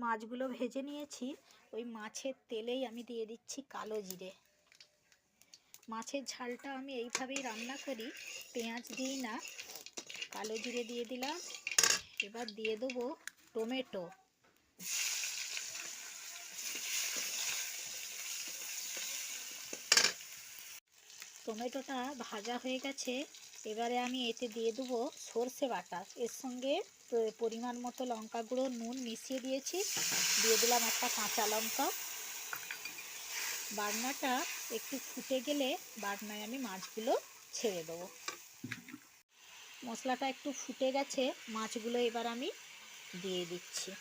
মাছগুলো ভেজে নিয়েছি। ওই মাছের তেলেই আমি দিয়ে দিচ্ছি কালো জিরে। মাছের ঝালটা আমি এইভাবেই রান্না করি, পেঁয়াজ দিই না, কালো জিরে দিয়ে দিলাম। এবার দিয়ে দেবো টমেটো। টমেটোটা ভাজা হয়ে গেছে। এবারে আমি এতে দিয়ে দেবো সর্ষে বাটা। এর সঙ্গে পরিমাণ মতো লঙ্কা গুঁড়ো, নুন মিশিয়ে দিয়েছি। দিয়ে দিলাম একটা কাঁচা লঙ্কা। বাটনাটা একটু ফুটে গেলে বাটনায় আমি মাছগুলো ছেড়ে দেবো। মশলাটা একটু ফুটে গেছে, মাছগুলো এবার আমি দিয়ে দিচ্ছি।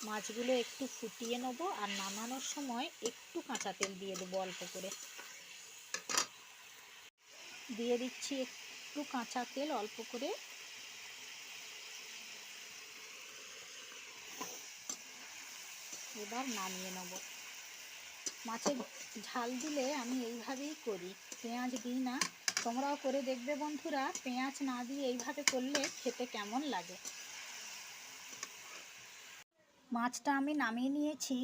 মাছগুলো একটু ফুটিয়ে নেব, আর নামানোর সময় একটু কাঁচা তেল দিয়ে দেবো অল্প করে। দিয়ে দিচ্ছি একটু কাঁচা তেল অল্প করে। এবার নামিয়ে নেব। মাছের ঝাল দিলে আমি এইভাবেই করি, পেঁয়াজ দিই না। তোমরাও করে দেখবে বন্ধুরা, পেঁয়াজ না দিয়ে এইভাবে করলে খেতে কেমন লাগে। মাছটা আমি নামিয়ে নিয়েছি,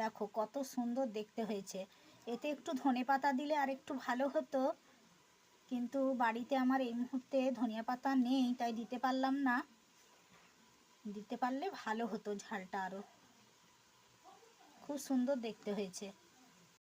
দেখো কত সুন্দর দেখতে হয়েছে। এতে একটু ধনেপাতা দিলে আর একটু ভালো হতো, কিন্তু বাড়িতে আমার এই মুহূর্তে ধনিয়া পাতা নেই, তাই দিতে পারলাম না। দিতে পারলে ভালো হতো, ঝালটা আরও খুব সুন্দর দেখতে হয়েছে।